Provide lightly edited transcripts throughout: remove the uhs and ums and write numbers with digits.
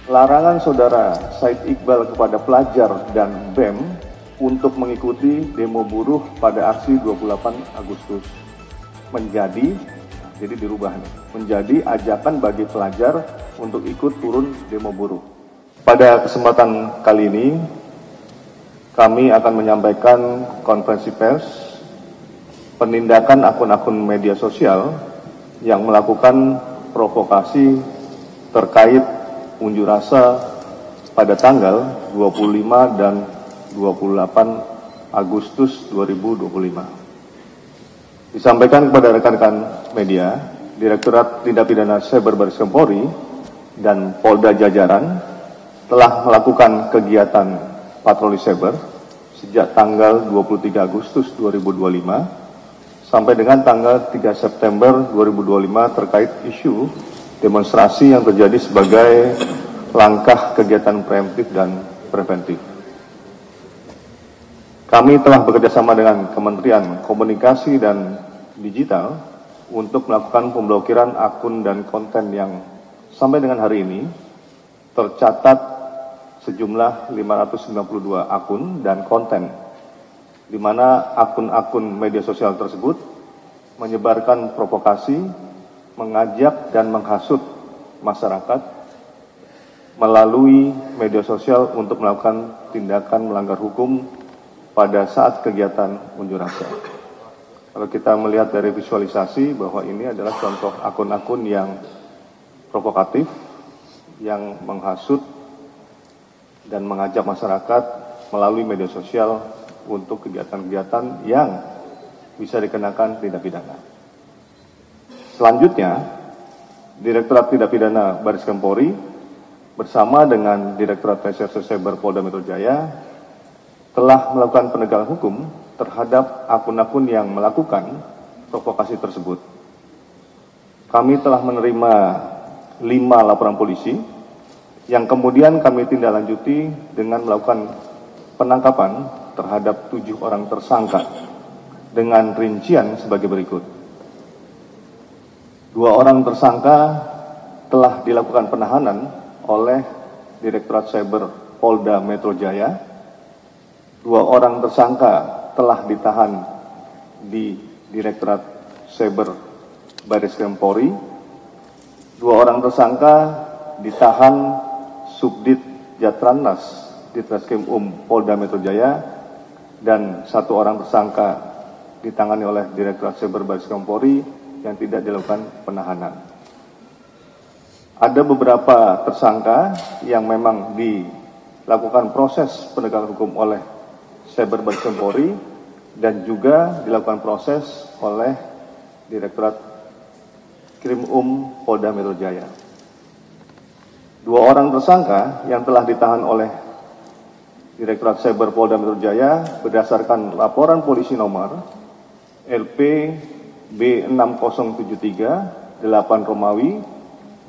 Larangan saudara Said Iqbal kepada pelajar dan BEM untuk mengikuti demo buruh pada aksi 28 Agustus menjadi, jadi dirubah nih, menjadi ajakan bagi pelajar untuk ikut turun demo buruh. Pada kesempatan kali ini, kami akan menyampaikan konferensi pers penindakan akun-akun media sosial yang melakukan provokasi terkait unjuk rasa pada tanggal 25 dan 28 Agustus 2025. Disampaikan kepada rekan-rekan media, Direktorat Tindak Pidana Cyber Baris Krim Polri dan Polda jajaran telah melakukan kegiatan patroli cyber sejak tanggal 23 Agustus 2025 sampai dengan tanggal 3 September 2025 terkait isu demonstrasi yang terjadi sebagai langkah kegiatan preemptif dan preventif. Kami telah bekerjasama dengan Kementerian Komunikasi dan Digital untuk melakukan pemblokiran akun dan konten yang sampai dengan hari ini tercatat sejumlah 592 akun dan konten, di mana akun-akun media sosial tersebut menyebarkan provokasi, mengajak dan menghasut masyarakat melalui media sosial untuk melakukan tindakan melanggar hukum pada saat kegiatan unjuk rasa. Kalau kita melihat dari visualisasi bahwa ini adalah contoh akun-akun yang provokatif, yang menghasut dan mengajak masyarakat melalui media sosial untuk kegiatan-kegiatan yang bisa dikenakan tindak pidana. Selanjutnya, Direktorat Tindak Pidana Baris Krim Polri bersama dengan Direktorat Reserse Cyber Polda Metro Jaya telah melakukan penegakan hukum terhadap akun-akun yang melakukan provokasi tersebut. Kami telah menerima 5 laporan polisi yang kemudian kami tindak lanjuti dengan melakukan penangkapan terhadap 7 orang tersangka dengan rincian sebagai berikut. 2 orang tersangka telah dilakukan penahanan oleh Direktorat Cyber Polda Metro Jaya. 2 orang tersangka telah ditahan di Direktorat Cyber Baris Krim Polri. 2 orang tersangka ditahan Subdit Jatrannas Ditreskrim Polda Metro Jaya, dan 1 orang tersangka ditangani oleh Direktorat Cyber Baris Krim Polri yang tidak dilakukan penahanan. Ada beberapa tersangka yang memang dilakukan proses penegakan hukum oleh Cyber Baris Krim Polri dan juga dilakukan proses oleh Direktorat Krim Polda Metro Jaya. 2 orang tersangka yang telah ditahan oleh Direktorat Cyber Polda Metro Jaya berdasarkan laporan polisi nomor LP B6073 8 Romawi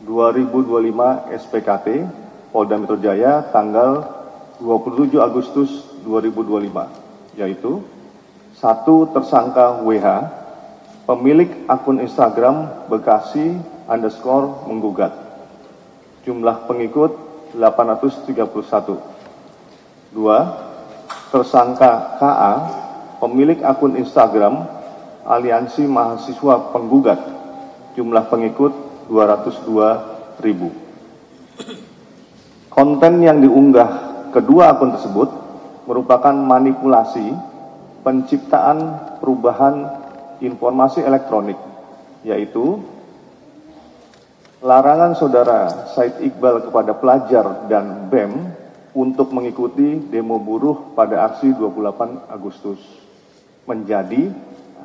2025 SPKT Polda Metro Jaya tanggal 27 Agustus 2025, yaitu 1 tersangka WH, pemilik akun Instagram Bekasi_menggugat, jumlah pengikut 831. 2 tersangka KA, pemilik akun Instagram Aliansi Mahasiswa Penggugat, jumlah pengikut 202.000. Konten yang diunggah kedua akun tersebut merupakan manipulasi penciptaan perubahan informasi elektronik, yaitu larangan saudara Said Iqbal kepada pelajar dan BEM untuk mengikuti demo buruh pada aksi 28 Agustus menjadi,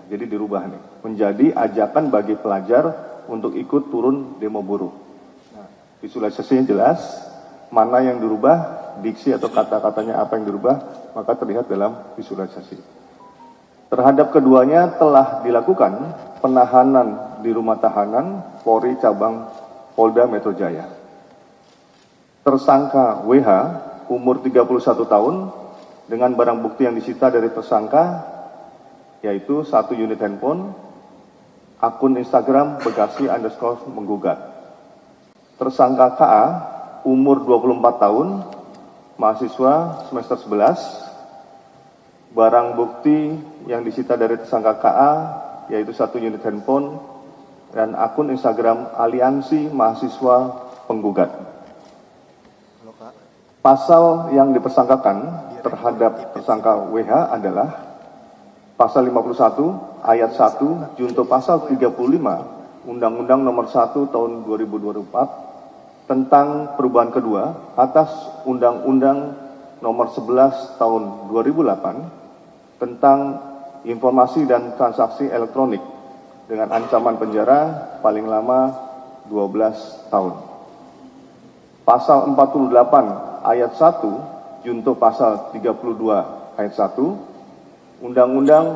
jadi dirubah nih, menjadi ajakan bagi pelajar untuk ikut turun demo buruh. Nah, visualisasinya jelas, mana yang dirubah, diksi atau kata-katanya apa yang dirubah, maka terlihat dalam visualisasi. Terhadap keduanya telah dilakukan penahanan di rumah tahanan Polri Cabang Polda Metro Jaya. Tersangka WH, umur 31 tahun, dengan barang bukti yang disita dari tersangka, yaitu 1 unit handphone, akun Instagram Bekasi_menggugat. Tersangka KA umur 24 tahun, mahasiswa semester 11. Barang bukti yang disita dari tersangka KA yaitu 1 unit handphone dan akun Instagram Aliansi Mahasiswa Penggugat. Pasal yang dipersangkakan terhadap tersangka WH adalah pasal 51 ayat 1 junto pasal 35 Undang-Undang Nomor 1 Tahun 2024 tentang perubahan kedua atas Undang-Undang Nomor 11 Tahun 2008 tentang informasi dan transaksi elektronik dengan ancaman penjara paling lama 12 tahun. Pasal 48 ayat 1 junto pasal 32 ayat 1 Undang-Undang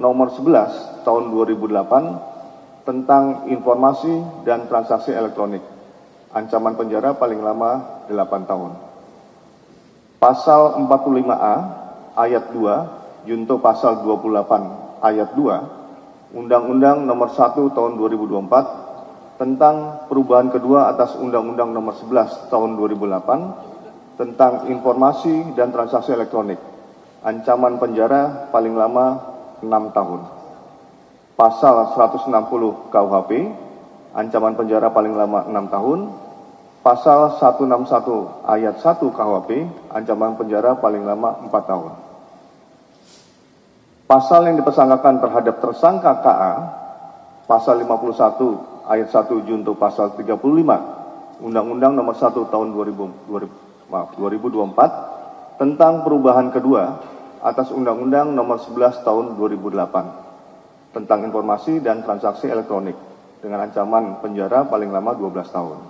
Nomor 11 Tahun 2008 tentang informasi dan transaksi elektronik. Ancaman penjara paling lama 8 tahun. Pasal 45A ayat 2 junto pasal 28 ayat 2 Undang-Undang Nomor 1 Tahun 2024 tentang perubahan kedua atas Undang-Undang Nomor 11 Tahun 2008 tentang informasi dan transaksi elektronik. Ancaman penjara paling lama 6 tahun. Pasal 160 KUHP, ancaman penjara paling lama 6 tahun. Pasal 161 ayat 1 KUHP, ancaman penjara paling lama 4 tahun. Pasal yang dipersangkakan terhadap tersangka KA, pasal 51 ayat 1 junto pasal 35 Undang-Undang Nomor 1 Tahun 2024 tentang perubahan kedua atas Undang-Undang Nomor 11 Tahun 2008 tentang informasi dan transaksi elektronik dengan ancaman penjara paling lama 12 tahun.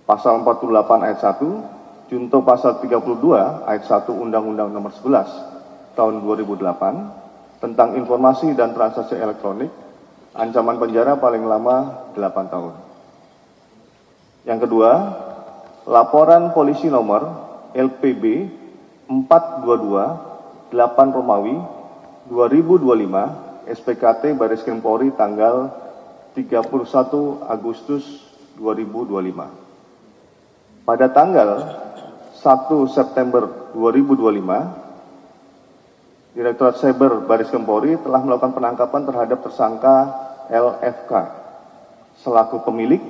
Pasal 48 ayat 1 junto pasal 32 ayat 1 Undang-Undang Nomor 11 Tahun 2008 tentang informasi dan transaksi elektronik, ancaman penjara paling lama 8 tahun. Yang kedua, laporan polisi nomor LPB 422 8 Romawi 2025 SPKT Baris Krim Polri tanggal 31 Agustus 2025. Pada tanggal 1 September 2025, Direktorat Cyber Baris Krim Polri telah melakukan penangkapan terhadap tersangka LFK selaku pemilik,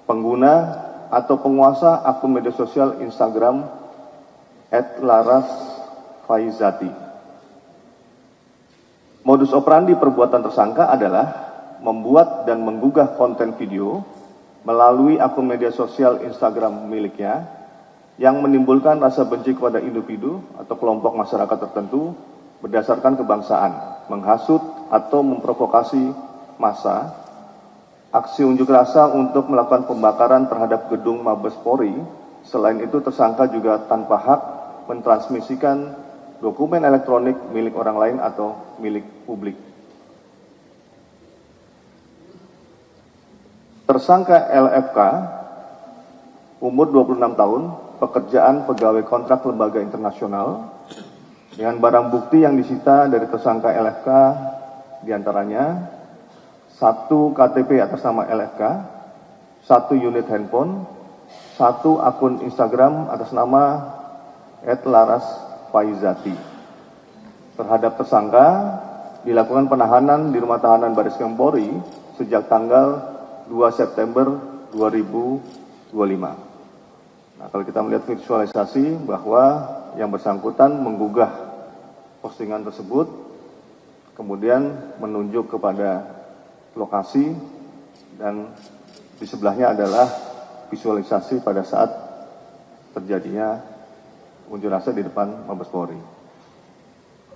pengguna, atau penguasa akun media sosial Instagram @larasfaizati. Modus operandi perbuatan tersangka adalah membuat dan menggugah konten video melalui akun media sosial Instagram miliknya yang menimbulkan rasa benci kepada individu atau kelompok masyarakat tertentu berdasarkan kebangsaan, menghasut atau memprovokasi massa, aksi unjuk rasa untuk melakukan pembakaran terhadap gedung Mabes Polri. Selain itu, tersangka juga tanpa hak mentransmisikan dokumen elektronik milik orang lain atau milik publik. Tersangka LFK, umur 26 tahun, pekerjaan pegawai kontrak lembaga internasional, dengan barang bukti yang disita dari tersangka LFK diantaranya 1 KTP atas nama LFK, 1 unit handphone, 1 akun Instagram atas nama @larasfaizati. Terhadap tersangka dilakukan penahanan di rumah tahanan Baris Krim Polri sejak tanggal 2 September 2025. Nah, kalau kita melihat visualisasi bahwa yang bersangkutan menggugah postingan tersebut, kemudian menunjuk kepada lokasi, dan di sebelahnya adalah visualisasi pada saat terjadinya unjuk rasa di depan Mabes Polri.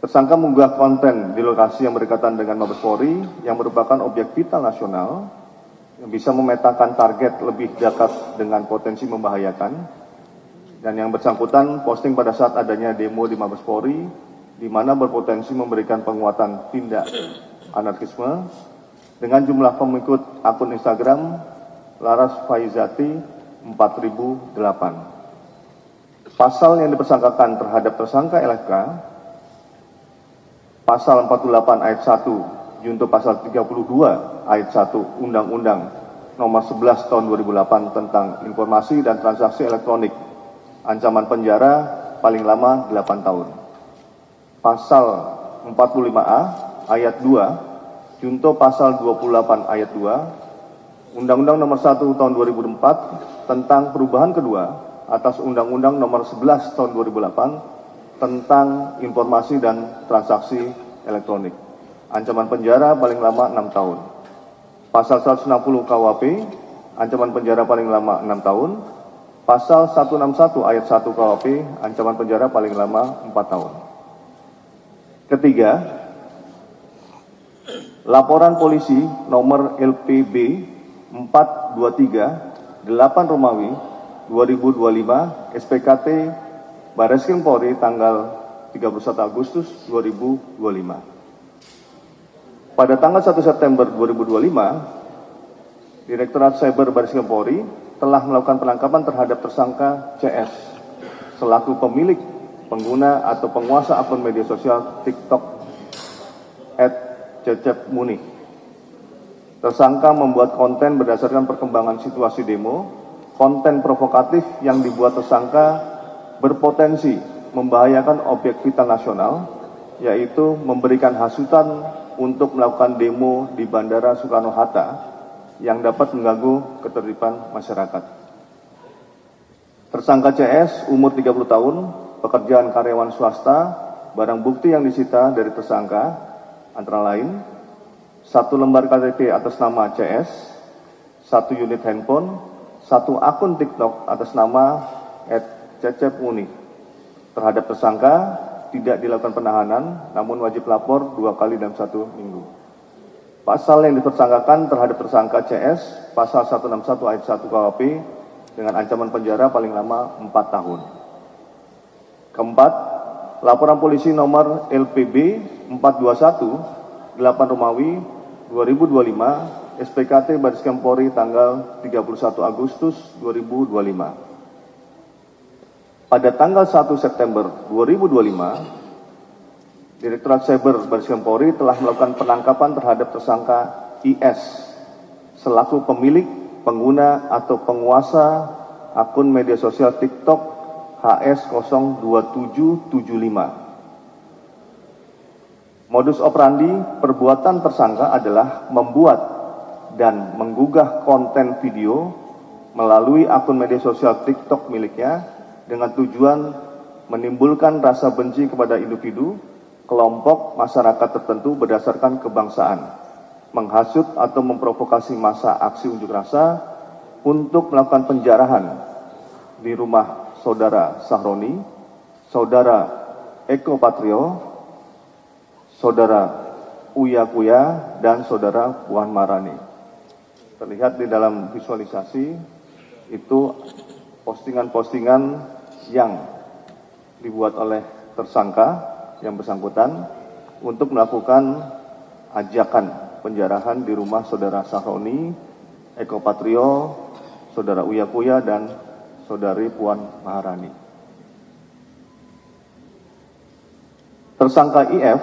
Tersangka mengunggah konten di lokasi yang berdekatan dengan Mabes Polri yang merupakan objek vital nasional yang bisa memetakan target lebih dekat dengan potensi membahayakan. Dan yang bersangkutan posting pada saat adanya demo di Mabes Polri, di mana berpotensi memberikan penguatan tindak anarkisme, dengan jumlah pengikut akun Instagram larasfaizati 4008. Pasal yang dipersangkakan terhadap tersangka LFK, pasal 48 ayat 1 junto pasal 32 ayat 1 Undang-Undang nomor 11 tahun 2008 tentang informasi dan transaksi elektronik, ancaman penjara paling lama 8 tahun. Pasal 45A ayat 2, junto pasal 28 ayat 2, Undang-Undang nomor 1 tahun 2004 tentang perubahan kedua atas Undang-Undang nomor 11 tahun 2008 tentang informasi dan transaksi elektronik. Ancaman penjara paling lama 6 tahun. Pasal 160 KUHP, ancaman penjara paling lama 6 tahun. Pasal 161 ayat 1 KUHP, ancaman penjara paling lama 4 tahun. Ketiga, laporan polisi nomor LPB 423 8 Romawi 2025 SPKT Barreskrim Polri tanggal 31 Agustus 2025. Pada tanggal 1 September 2025, Direktorat Cyber Barreskrim Polri telah melakukan penangkapan terhadap tersangka CS selaku pemilik, pengguna atau penguasa akun media sosial TikTok @cecepmuni. Tersangka membuat konten berdasarkan perkembangan situasi demo, konten provokatif yang dibuat tersangka berpotensi membahayakan objek vital nasional, yaitu memberikan hasutan untuk melakukan demo di Bandara Soekarno-Hatta yang dapat mengganggu ketertiban masyarakat. Tersangka CS umur 30 tahun, pekerjaan karyawan swasta, barang bukti yang disita dari tersangka antara lain 1 lembar KTP atas nama CS, 1 unit handphone, 1 akun TikTok atas nama @cecepmuni. Terhadap tersangka tidak dilakukan penahanan, namun wajib lapor 2 kali dalam 1 minggu. Pasal yang dipersangkakan terhadap tersangka CS, pasal 161 ayat 1 KUHP dengan ancaman penjara paling lama 4 tahun. Keempat, laporan polisi nomor LPB 421 8 Romawi 2025 SPKT Barreskrim Polri tanggal 31 Agustus 2025. Pada tanggal 1 September 2025, Direktorat Cyber Barreskrim Polri telah melakukan penangkapan terhadap tersangka IS selaku pemilik, pengguna atau penguasa akun media sosial TikTok HS02775. Modus operandi perbuatan tersangka adalah membuat dan menggugah konten video melalui akun media sosial TikTok miliknya dengan tujuan menimbulkan rasa benci kepada individu, kelompok masyarakat tertentu berdasarkan kebangsaan, menghasut atau memprovokasi massa aksi unjuk rasa untuk melakukan penjarahan di rumah Saudara Sahroni, Saudara Eko Patrio, Saudara Uya Kuya, dan Saudara Puan Maharani. Terlihat di dalam visualisasi itu postingan-postingan yang dibuat oleh tersangka yang bersangkutan untuk melakukan ajakan penjarahan di rumah Saudara Sahroni, Eko Patrio, Saudara Uya Kuya, dan Saudari Puan Maharani. Tersangka IF,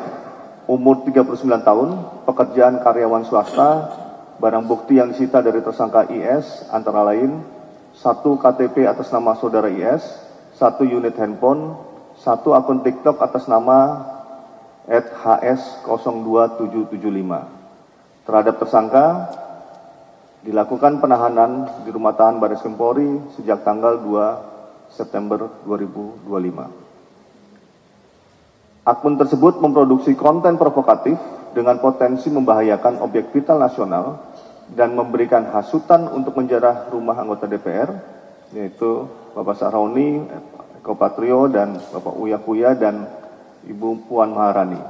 umur 39 tahun, pekerjaan karyawan swasta, barang bukti yang disita dari tersangka IS antara lain 1 KTP atas nama Saudara IS, 1 unit handphone, 1 akun TikTok atas nama @hs02775. Terhadap tersangka dilakukan penahanan di rumah tahan Barreskrim Polri sejak tanggal 2 September 2025. Akun tersebut memproduksi konten provokatif dengan potensi membahayakan objek vital nasional dan memberikan hasutan untuk menjarah rumah anggota DPR, yaitu Bapak Sahroni, Eko Patrio, dan Bapak Uya Kuya, dan Ibu Puan Maharani.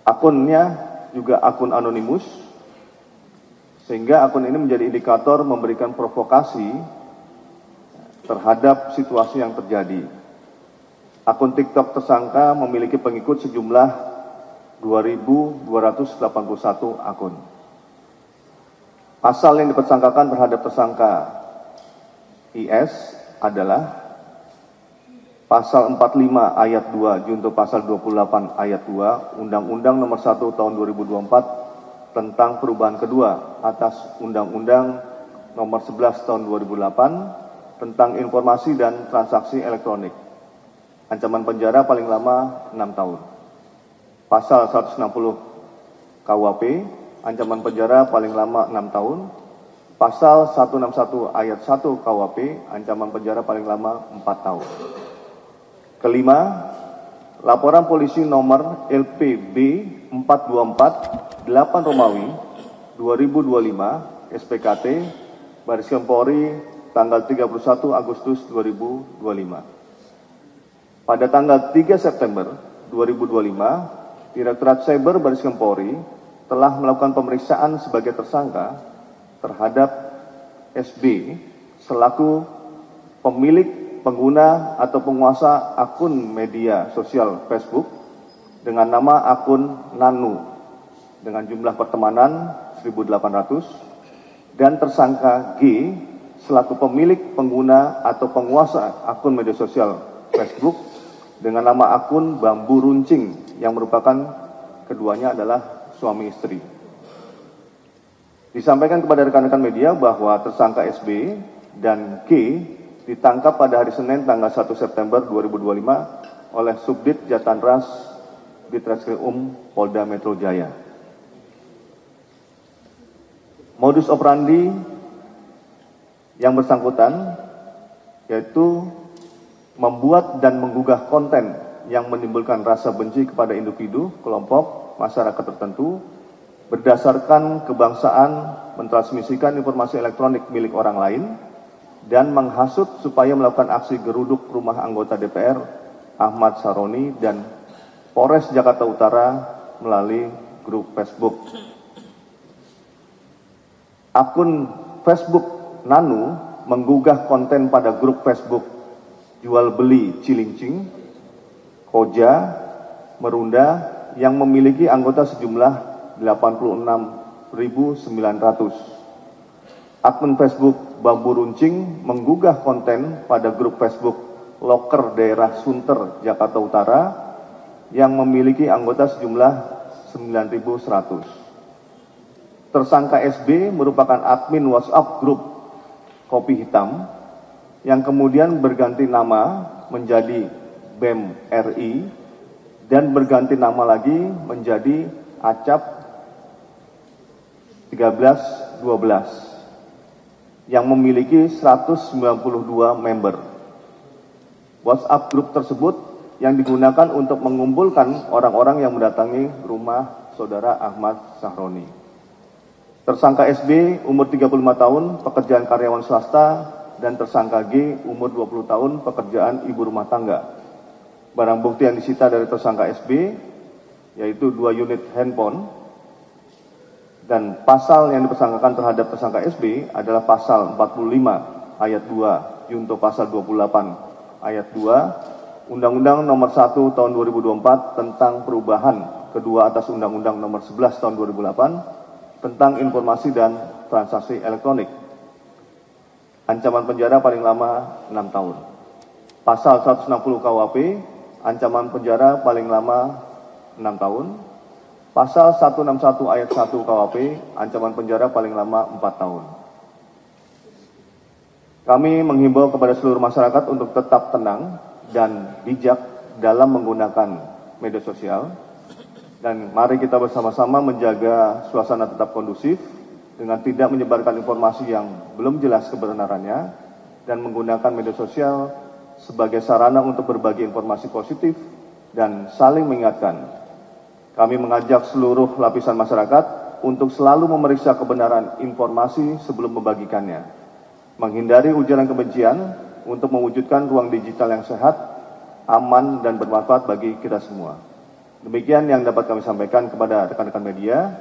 Akunnya juga akun anonimus, sehingga akun ini menjadi indikator memberikan provokasi terhadap situasi yang terjadi. Akun TikTok tersangka memiliki pengikut sejumlah 2.281 akun. Pasal yang dipersangkakan terhadap tersangka IS adalah Pasal 45 ayat 2 junto pasal 28 ayat 2 Undang-Undang nomor 1 tahun 2024 tentang perubahan kedua atas Undang-Undang nomor 11 tahun 2008 tentang informasi dan transaksi elektronik. Ancaman penjara paling lama 6 tahun. Pasal 160 KUHP, ancaman penjara paling lama 6 tahun. Pasal 161 ayat 1 KUHP, ancaman penjara paling lama 4 tahun. Kelima, laporan polisi nomor LPB 424 8 Romawi 2025 SPKT Bareskrim Polri tanggal 31 Agustus 2025. Pada tanggal 3 September 2025, Direktorat Cyber Bareskrim Polri telah melakukan pemeriksaan sebagai tersangka terhadap SB selaku pemilik, pengguna atau penguasa akun media sosial Facebook dengan nama akun Nanu dengan jumlah pertemanan 1.800 dan tersangka G selaku pemilik, pengguna atau penguasa akun media sosial Facebook dengan nama akun Bambu Runcing yang merupakan keduanya adalah suami istri. Disampaikan kepada rekan-rekan media bahwa tersangka SB dan G ditangkap pada hari Senin tanggal 1 September 2025 oleh Subdit Jatanras Ditreskrim Polda Metro Jaya. Modus operandi yang bersangkutan yaitu membuat dan menggugah konten yang menimbulkan rasa benci kepada individu, kelompok, masyarakat tertentu berdasarkan kebangsaan, mentransmisikan informasi elektronik milik orang lain, dan menghasut supaya melakukan aksi geruduk rumah anggota DPR Ahmad Sahroni dan Polres Jakarta Utara melalui grup Facebook. Akun Facebook Nanu menggugah konten pada grup Facebook jual beli Cilincing, Koja, Merunda yang memiliki anggota sejumlah 86.900. Akun Facebook Bambu Runcing menggugah konten pada grup Facebook Loker Daerah Sunter, Jakarta Utara yang memiliki anggota sejumlah 9.100. Tersangka SB merupakan admin WhatsApp grup Kopi Hitam yang kemudian berganti nama menjadi BEM RI dan berganti nama lagi menjadi Acap 1312 yang memiliki 192 member. WhatsApp grup tersebut yang digunakan untuk mengumpulkan orang-orang yang mendatangi rumah saudara Ahmad Sahroni. Tersangka SB umur 35 tahun, pekerjaan karyawan swasta, dan tersangka G umur 20 tahun, pekerjaan ibu rumah tangga. Barang bukti yang disita dari tersangka SB yaitu 2 unit handphone, dan pasal yang dipersangkakan terhadap tersangka SB adalah pasal 45 ayat 2 junto pasal 28 ayat 2 Undang-Undang nomor 1 tahun 2024 tentang perubahan kedua atas Undang-Undang nomor 11 tahun 2008 tentang informasi dan transaksi elektronik. Ancaman penjara paling lama 6 tahun. Pasal 160 KUHP, ancaman penjara paling lama 6 tahun. Pasal 161 ayat 1 KUHP, ancaman penjara paling lama 4 tahun. Kami menghimbau kepada seluruh masyarakat untuk tetap tenang dan bijak dalam menggunakan media sosial. Dan mari kita bersama-sama menjaga suasana tetap kondusif dengan tidak menyebarkan informasi yang belum jelas kebenarannya dan menggunakan media sosial sebagai sarana untuk berbagi informasi positif dan saling mengingatkan. Kami mengajak seluruh lapisan masyarakat untuk selalu memeriksa kebenaran informasi sebelum membagikannya, menghindari ujaran kebencian untuk mewujudkan ruang digital yang sehat, aman, dan bermanfaat bagi kita semua. Demikian yang dapat kami sampaikan kepada rekan-rekan media.